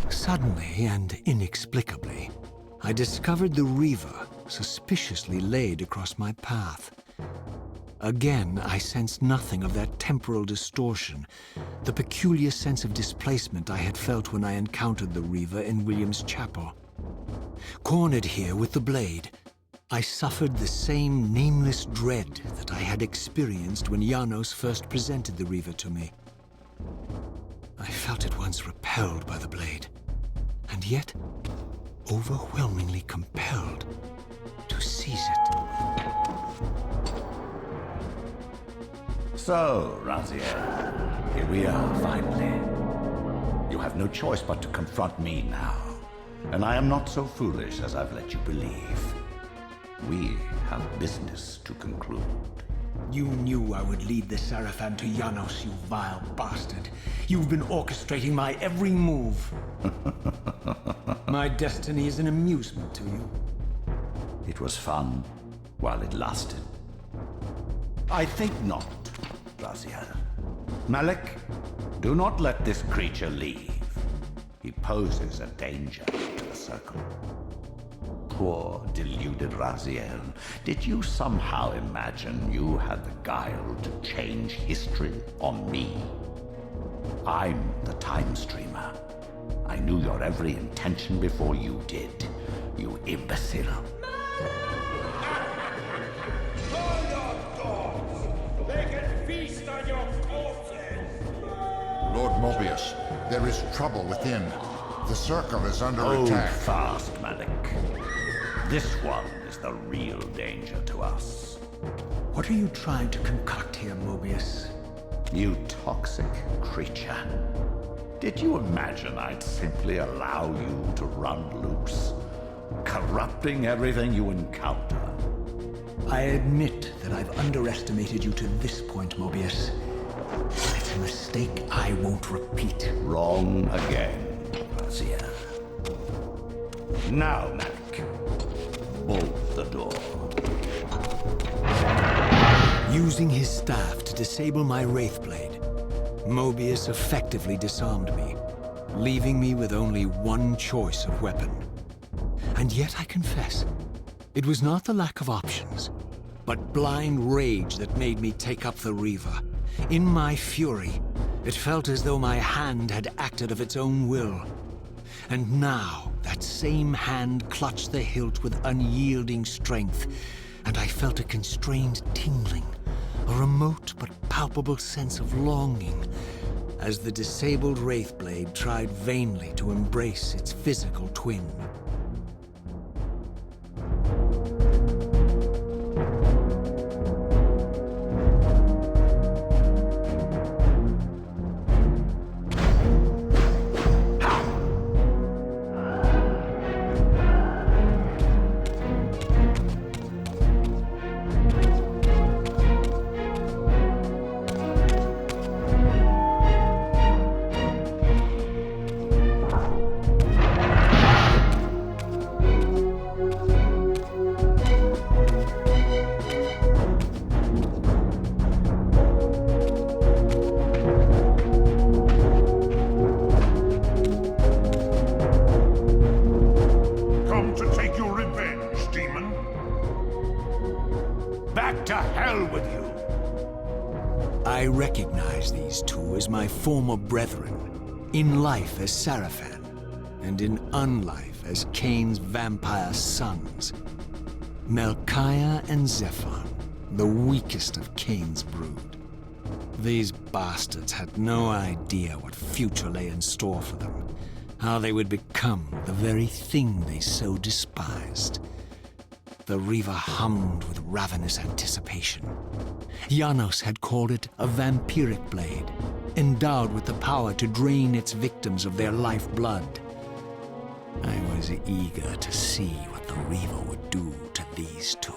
Suddenly and inexplicably, I discovered the Reaver suspiciously laid across my path. Again, I sensed nothing of that temporal distortion, the peculiar sense of displacement I had felt when I encountered the Reaver in William's chapel. Cornered here with the blade, I suffered the same nameless dread that I had experienced when Janos first presented the Reaver to me. I felt at once repelled by the blade, and yet overwhelmingly compelled to seize it. So, Raziel, here we are finally. You have no choice but to confront me now, and I am not so foolish as I've let you believe. We have business to conclude. You knew I would lead the Sarafan to Janos, you vile bastard. You've been orchestrating my every move. My destiny is an amusement to you. It was fun while it lasted. I think not, Raziel. Malik, do not let this creature leave. He poses a danger to the Circle. Poor, deluded Raziel. Did you somehow imagine you had the guile to change history on me? I'm the time streamer. I knew your every intention before you did, you imbecile. Call your dogs! They can feast on your corpses! Lord Mobius, there is trouble within. The Circle is under attack. Hold fast, Malik. This one is the real danger to us. What are you trying to concoct here, Mobius? You toxic creature. Did you imagine I'd simply allow you to run loose, corrupting everything you encounter? I admit that I've underestimated you to this point, Mobius. It's a mistake I won't repeat. Wrong again, Raziel. Now, Malik. Bolt the door. Using his staff to disable my Wraithblade, Mobius effectively disarmed me, leaving me with only one choice of weapon. And yet I confess, it was not the lack of options, but blind rage that made me take up the Reaver. In my fury, it felt as though my hand had acted of its own will. And now, that same hand clutched the hilt with unyielding strength, and I felt a constrained tingling, a remote but palpable sense of longing, as the disabled Wraithblade tried vainly to embrace its physical twin. I recognize these two as my former brethren, in life as Sarafan, and in unlife as Cain's vampire sons. Melchiah and Zephon, the weakest of Cain's brood. These bastards had no idea what future lay in store for them, how they would become the very thing they so despised. The Reaver hummed with ravenous anticipation. Janos had called it a vampiric blade, endowed with the power to drain its victims of their lifeblood. I was eager to see what the Reaver would do to these two.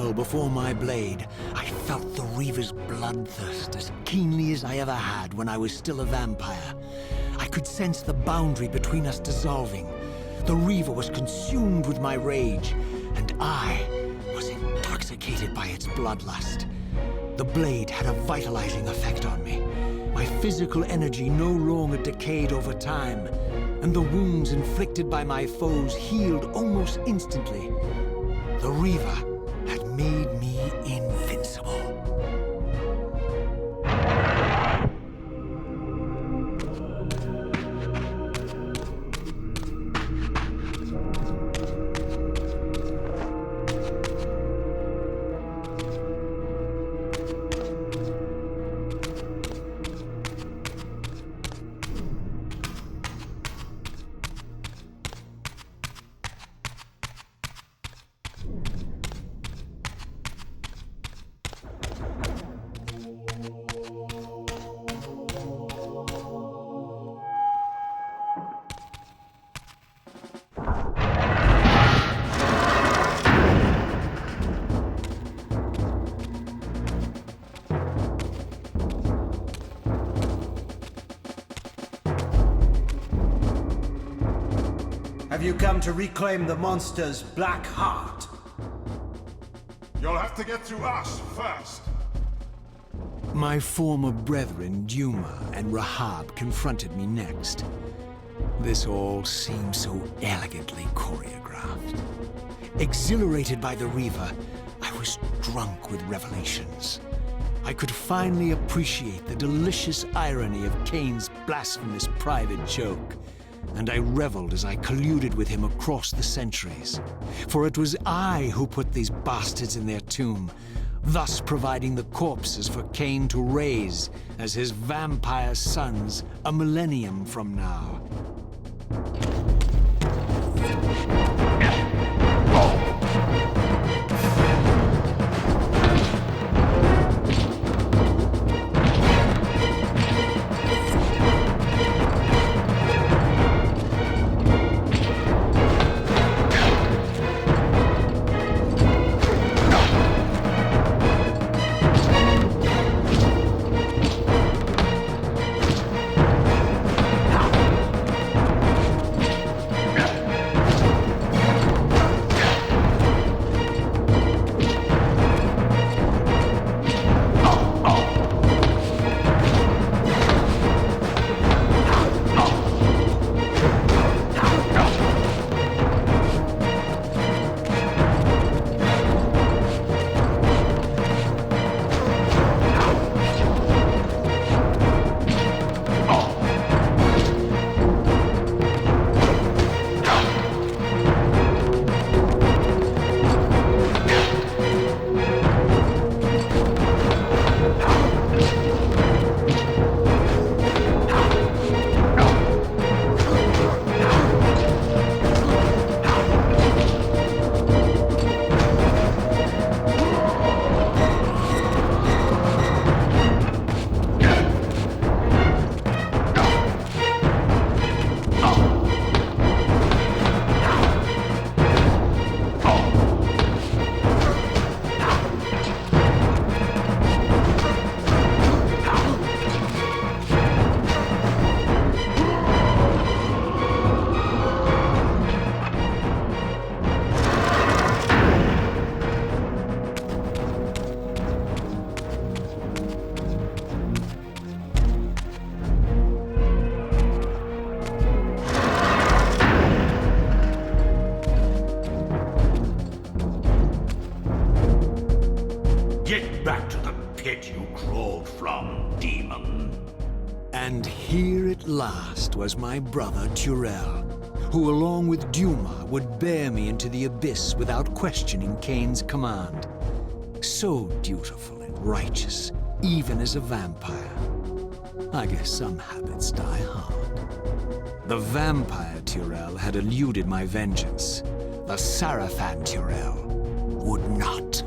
fell before my blade, I felt the Reaver's bloodthirst as keenly as I ever had when I was still a vampire. I could sense the boundary between us dissolving. The Reaver was consumed with my rage, and I was intoxicated by its bloodlust. The blade had a vitalizing effect on me. My physical energy no longer decayed over time, and the wounds inflicted by my foes healed almost instantly. The Reaver had made me invincible. Have you come to reclaim the monster's black heart? You'll have to get through us first. My former brethren, Duma and Rahab, confronted me next. This all seemed so elegantly choreographed. Exhilarated by the Reaver, I was drunk with revelations. I could finally appreciate the delicious irony of Cain's blasphemous private joke, and I reveled as I colluded with him across the centuries. For it was I who put these bastards in their tomb, thus providing the corpses for Cain to raise as his vampire sons a millennium from now. Get back to the pit you crawled from, demon. And here at last was my brother Turel, who along with Duma would bear me into the abyss without questioning Cain's command. So dutiful and righteous, even as a vampire. I guess some habits die hard. The vampire Turel had eluded my vengeance. The Sarafan Turel would not.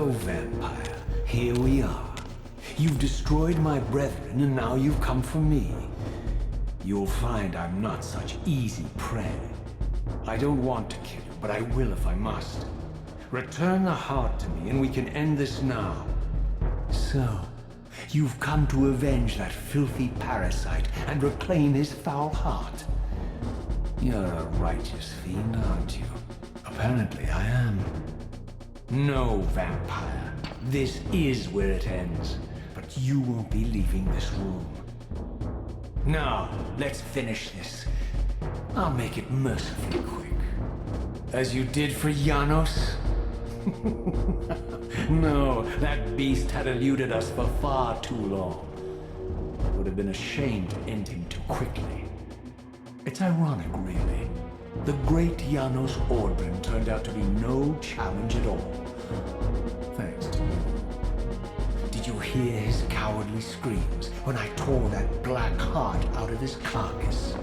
So, vampire, here we are. You've destroyed my brethren, and now you've come for me. You'll find I'm not such easy prey. I don't want to kill you, but I will if I must. Return the heart to me, and we can end this now. So, you've come to avenge that filthy parasite and reclaim his foul heart. You're a righteous fiend, aren't you? Apparently I am. No, vampire. This is where it ends. But you won't be leaving this room. Now, let's finish this. I'll make it mercifully quick. As you did for Janos? No, that beast had eluded us for far too long. It would have been a shame to end him too quickly. It's ironic, really. The great Janos Ordrin turned out to be no challenge at all. Thanks to you. Did you hear his cowardly screams when I tore that black heart out of his carcass?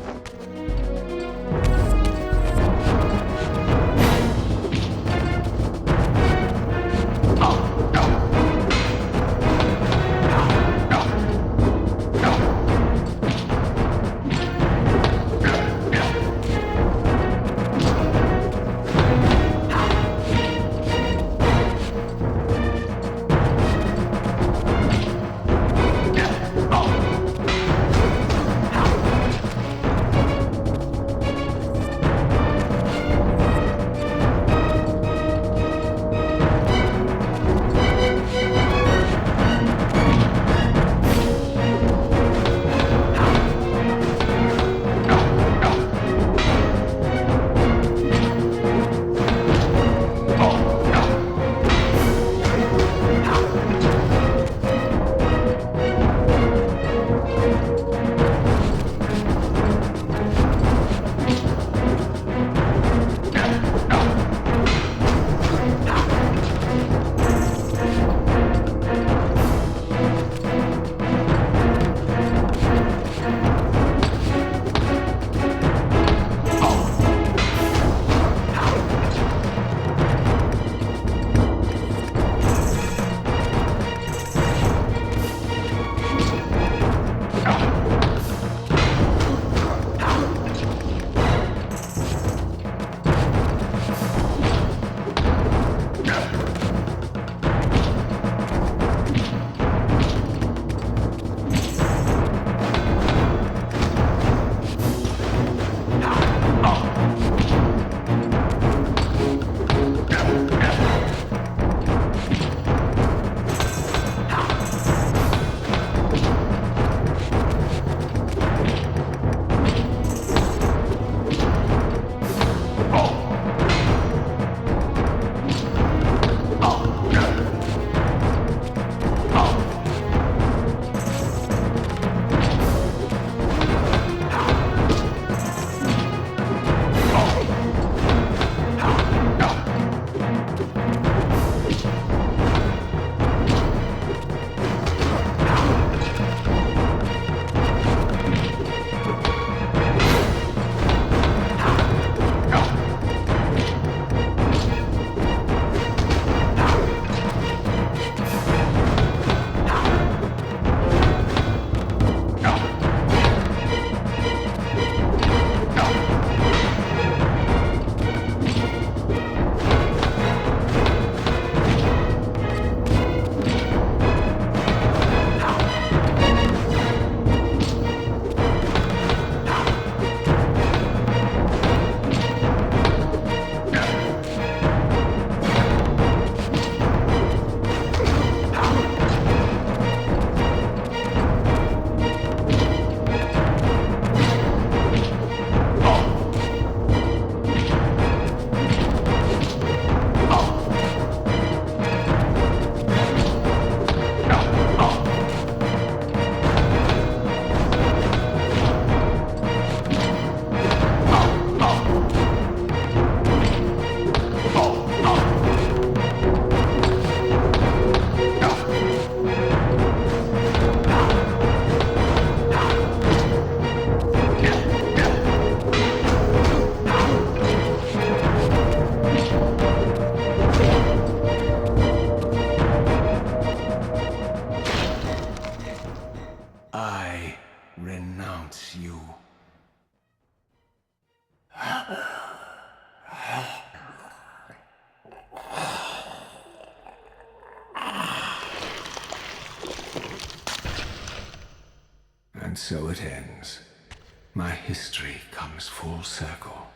you. And so it ends. My history comes full circle.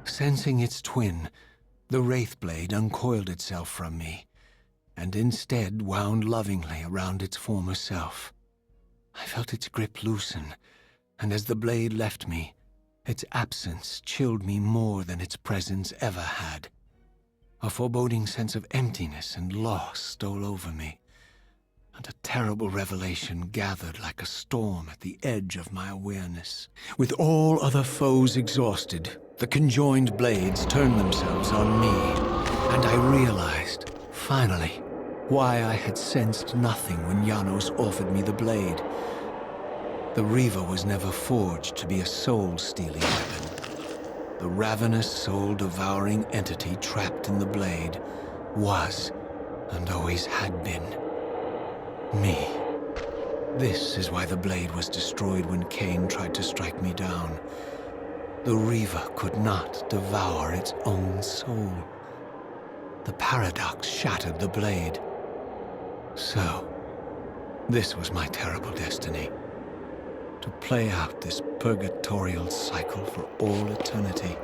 Sensing its twin, the Wraithblade uncoiled itself from me, and instead wound lovingly around its former self. I felt its grip loosen, and as the blade left me, its absence chilled me more than its presence ever had. A foreboding sense of emptiness and loss stole over me, and a terrible revelation gathered like a storm at the edge of my awareness. With all other foes exhausted, the conjoined blades turned themselves on me, and I realized, finally, why I had sensed nothing when Janos offered me the blade. The Reaver was never forged to be a soul-stealing weapon. The ravenous, soul-devouring entity trapped in the blade was, and always had been, me. This is why the blade was destroyed when Cain tried to strike me down. The Reaver could not devour its own soul. The paradox shattered the blade. So, this was my terrible destiny. To play out this purgatorial cycle for all eternity.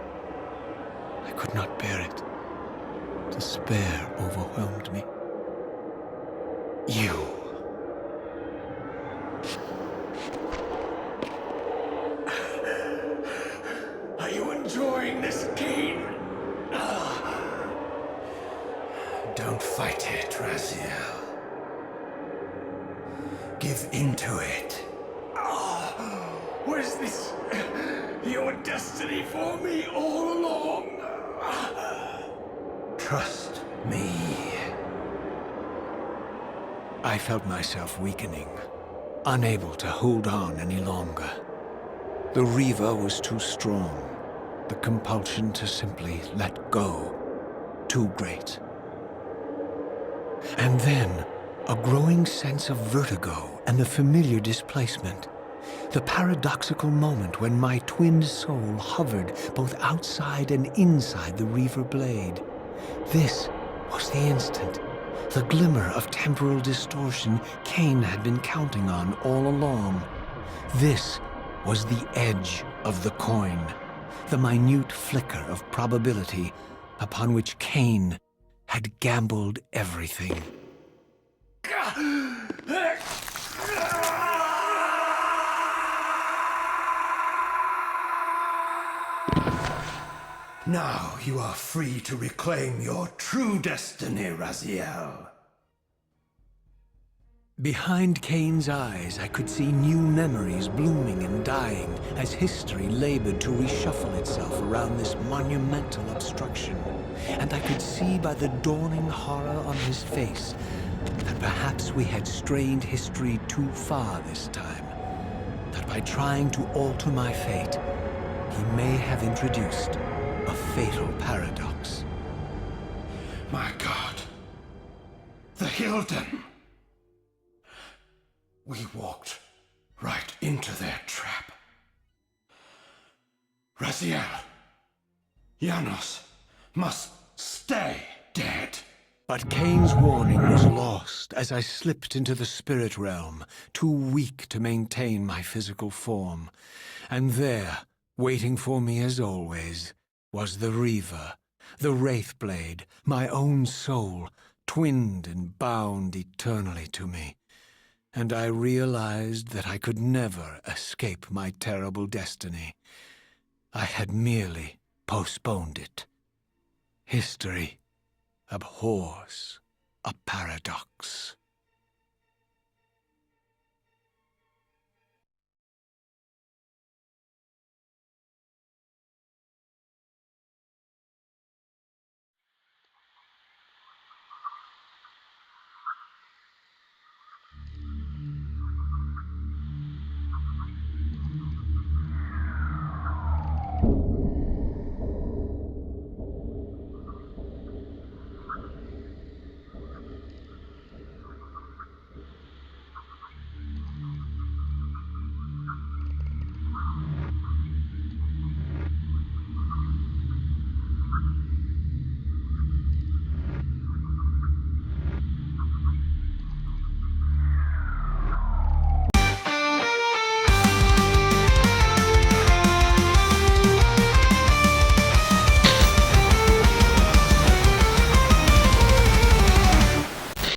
I could not bear it. Despair overwhelmed me. You. Are you enjoying this game? Don't fight it, Raziel. Give into it. Was this your destiny for me all along? Trust me. I felt myself weakening, unable to hold on any longer. The Reaver was too strong. The compulsion to simply let go, too great. And then, a growing sense of vertigo and the familiar displacement. The paradoxical moment when my twinned soul hovered both outside and inside the Reaver blade. This was the instant, the glimmer of temporal distortion Cain had been counting on all along. This was the edge of the coin, the minute flicker of probability upon which Cain had gambled everything. Now you are free to reclaim your true destiny, Raziel. Behind Cain's eyes, I could see new memories blooming and dying as history labored to reshuffle itself around this monumental obstruction. And I could see by the dawning horror on his face that perhaps we had strained history too far this time. That by trying to alter my fate, he may have introduced a fatal paradox. My God. The Hilden. We walked right into their trap. Raziel, Janos must stay dead. But Cain's warning was lost as I slipped into the spirit realm, too weak to maintain my physical form. And there, waiting for me as always, was the Reaver, the Wraithblade, my own soul, twinned and bound eternally to me. And I realized that I could never escape my terrible destiny. I had merely postponed it. History abhors a paradox.